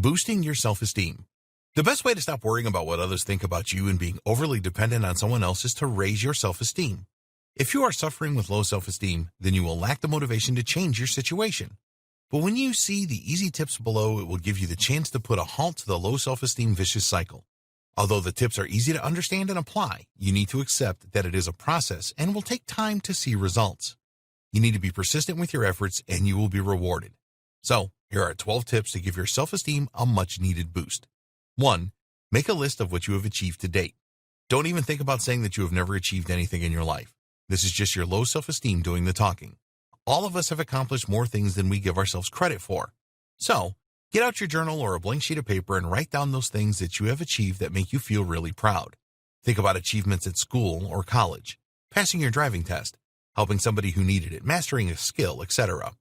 Boosting your self-esteem. The best way to stop worrying about what others think about you and being overly dependent on someone else is to raise your self-esteem. If you are suffering with low self-esteem, then you will lack the motivation to change your situation. But when you see the easy tips below, it will give you the chance to put a halt to the low self-esteem vicious cycle. Although the tips are easy to understand and apply, you need to accept that it is a process and will take time to see results. You need to be persistent with your efforts and you will be rewarded. So, here are 12 tips to give your self-esteem a much-needed boost. 1. Make a list of what you have achieved to date. Don't even think about saying that you have never achieved anything in your life. This is just your low self-esteem doing the talking. All of us have accomplished more things than we give ourselves credit for. So, get out your journal or a blank sheet of paper and write down those things that you have achieved that make you feel really proud. Think about achievements at school or college, passing your driving test, helping somebody who needed it, mastering a skill, etc.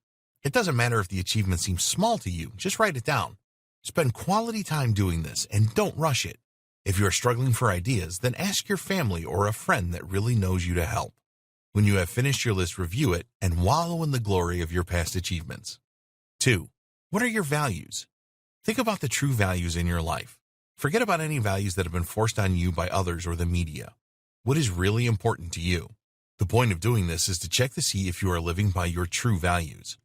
It doesn't matter if the achievement seems small to you, just write it down. Spend quality time doing this and don't rush it. If you are struggling for ideas, then ask your family or a friend that really knows you to help. When you have finished your list, review it and wallow in the glory of your past achievements. 2. What are your values? Think about the true values in your life. Forget about any values that have been forced on you by others or the media. What is really important to you? The point of doing this is to check to see if you are living by your true values.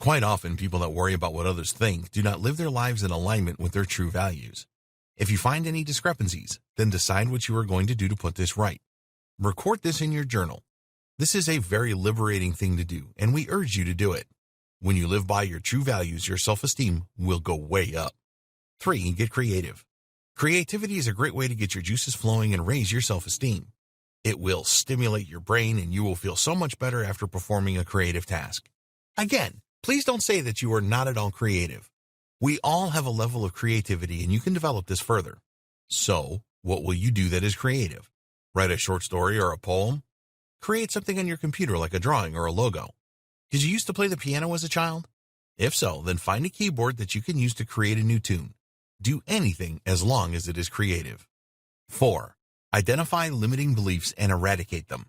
Quite often, people that worry about what others think do not live their lives in alignment with their true values. If you find any discrepancies, then decide what you are going to do to put this right. Record this in your journal. This is a very liberating thing to do, and we urge you to do it. When you live by your true values, your self-esteem will go way up. 3. Get creative. Creativity is a great way to get your juices flowing and raise your self-esteem. It will stimulate your brain, and you will feel so much better after performing a creative task. Again, please don't say that you are not at all creative. We all have a level of creativity, and you can develop this further. So, what will you do that is creative? Write a short story or a poem? Create something on your computer like a drawing or a logo. Did you used to play the piano as a child? If so, then find a keyboard that you can use to create a new tune. Do anything as long as it is creative. 4. Identify limiting beliefs and eradicate them.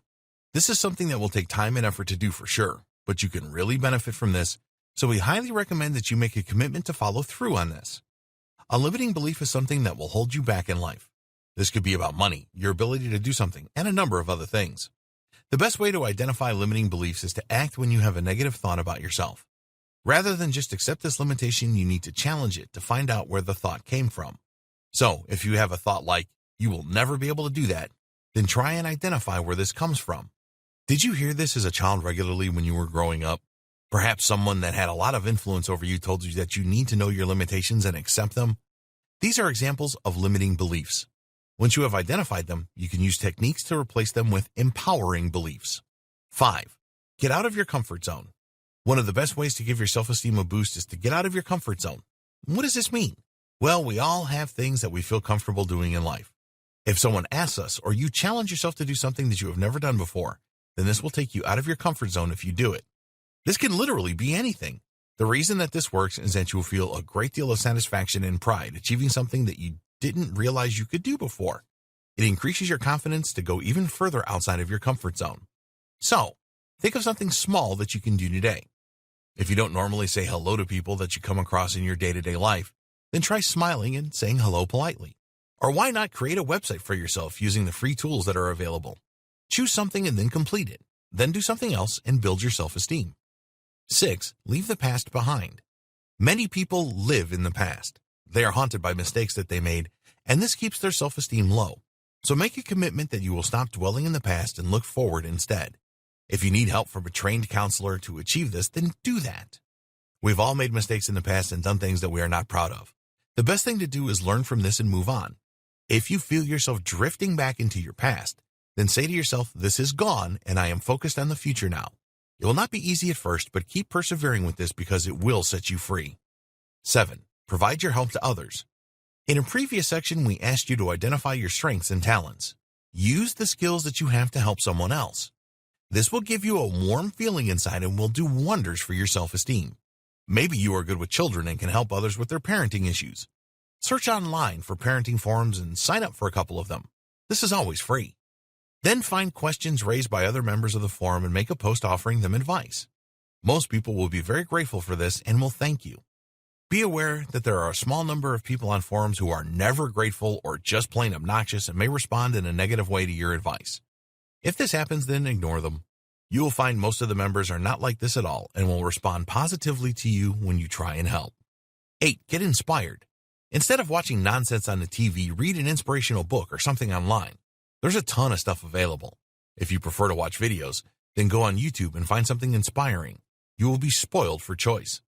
This is something that will take time and effort to do for sure, but you can really benefit from this, so we highly recommend that you make a commitment to follow through on this. A limiting belief is something that will hold you back in life. This could be about money, your ability to do something, and a number of other things. The best way to identify limiting beliefs is to act when you have a negative thought about yourself. Rather than just accept this limitation, you need to challenge it to find out where the thought came from. So, if you have a thought like, "You will never be able to do that," then try and identify where this comes from. Did you hear this as a child regularly when you were growing up? Perhaps someone that had a lot of influence over you told you that you need to know your limitations and accept them. These are examples of limiting beliefs. Once you have identified them, you can use techniques to replace them with empowering beliefs. 5. Get out of your comfort zone. One of the best ways to give your self-esteem a boost is to get out of your comfort zone. What does this mean? Well, we all have things that we feel comfortable doing in life. If someone asks us or you challenge yourself to do something that you have never done before, then this will take you out of your comfort zone if you do it. This can literally be anything. The reason that this works is that you will feel a great deal of satisfaction and pride achieving something that you didn't realize you could do before. It increases your confidence to go even further outside of your comfort zone. So, think of something small that you can do today. If you don't normally say hello to people that you come across in your day-to-day life, then try smiling and saying hello politely. Or why not create a website for yourself using the free tools that are available? Choose something and then complete it. Then do something else and build your self-esteem. 6. Leave the past behind. Many people live in the past. They are haunted by mistakes that they made, and this keeps their self-esteem low. So make a commitment that you will stop dwelling in the past and look forward instead. If you need help from a trained counselor to achieve this, then do that. We've all made mistakes in the past and done things that we are not proud of. The best thing to do is learn from this and move on. If you feel yourself drifting back into your past, then say to yourself, "This is gone and I am focused on the future now." It will not be easy at first, but keep persevering with this because it will set you free. 7. Provide your help to others. In a previous section, we asked you to identify your strengths and talents. Use the skills that you have to help someone else. This will give you a warm feeling inside and will do wonders for your self-esteem. Maybe you are good with children and can help others with their parenting issues. Search online for parenting forums and sign up for a couple of them. This is always free. Then find questions raised by other members of the forum and make a post offering them advice. Most people will be very grateful for this and will thank you. Be aware that there are a small number of people on forums who are never grateful or just plain obnoxious and may respond in a negative way to your advice. If this happens, then ignore them. You will find most of the members are not like this at all and will respond positively to you when you try and help. 8. Get inspired. Instead of watching nonsense on the TV, read an inspirational book or something online. There's a ton of stuff available. If you prefer to watch videos, then go on YouTube and find something inspiring. You will be spoiled for choice.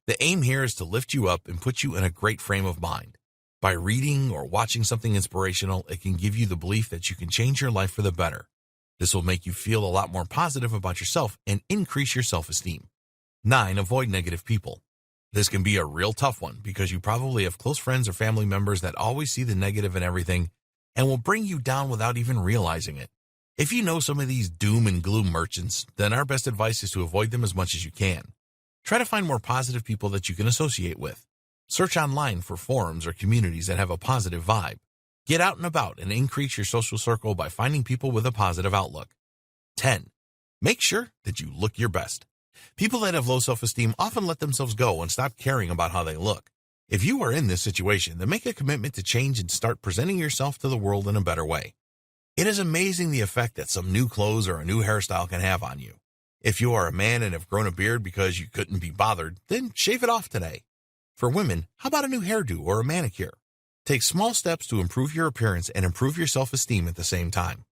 The aim here is to lift you up and put you in a great frame of mind. By reading or watching something inspirational, it can give you the belief that you can change your life for the better. This will make you feel a lot more positive about yourself and increase your self-esteem. 9. Avoid negative people. This can be a real tough one because you probably have close friends or family members that always see the negative in everything and will bring you down without even realizing it. If you know some of these doom and gloom merchants, then our best advice is to avoid them as much as you can. Try to find more positive people that you can associate with. Search online for forums or communities that have a positive vibe. Get out and about and increase your social circle by finding people with a positive outlook. 10. Make sure that you look your best. People that have low self-esteem often let themselves go and stop caring about how they look. If you are in this situation, then make a commitment to change and start presenting yourself to the world in a better way. It is amazing the effect that some new clothes or a new hairstyle can have on you. If you are a man and have grown a beard because you couldn't be bothered, then shave it off today. For women, how about a new hairdo or a manicure? Take small steps to improve your appearance and improve your self-esteem at the same time.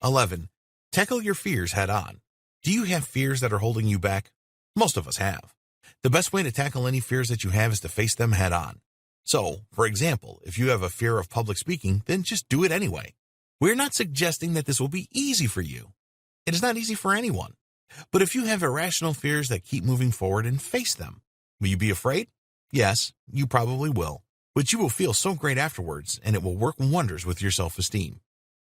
11. Tackle your fears head on. Do you have fears that are holding you back? Most of us have. The best way to tackle any fears that you have is to face them head on. So, for example, if you have a fear of public speaking, then just do it anyway. We're not suggesting that this will be easy for you. It is not easy for anyone. But if you have irrational fears that keep moving forward and face them, will you be afraid? Yes, you probably will. But you will feel so great afterwards, and it will work wonders with your self-esteem.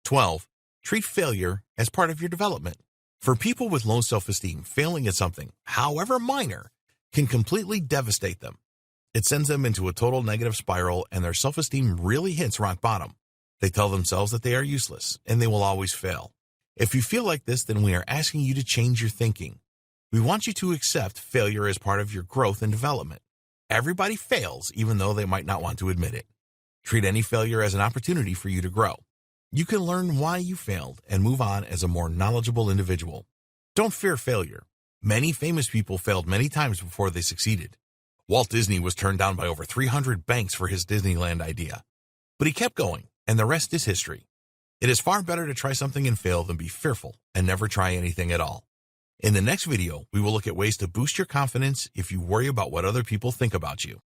12. Treat failure as part of your development. For people with low self-esteem, failing at something, however minor, can completely devastate them. It sends them into a total negative spiral, and their self-esteem really hits rock bottom. They tell themselves that they are useless, and they will always fail. If you feel like this, then we are asking you to change your thinking. We want you to accept failure as part of your growth and development. Everybody fails, even though they might not want to admit it. Treat any failure as an opportunity for you to grow. You can learn why you failed and move on as a more knowledgeable individual. Don't fear failure. Many famous people failed many times before they succeeded. Walt Disney was turned down by over 300 banks for his Disneyland idea. But he kept going, and the rest is history. It is far better to try something and fail than be fearful and never try anything at all. In the next video, we will look at ways to boost your confidence if you worry about what other people think about you.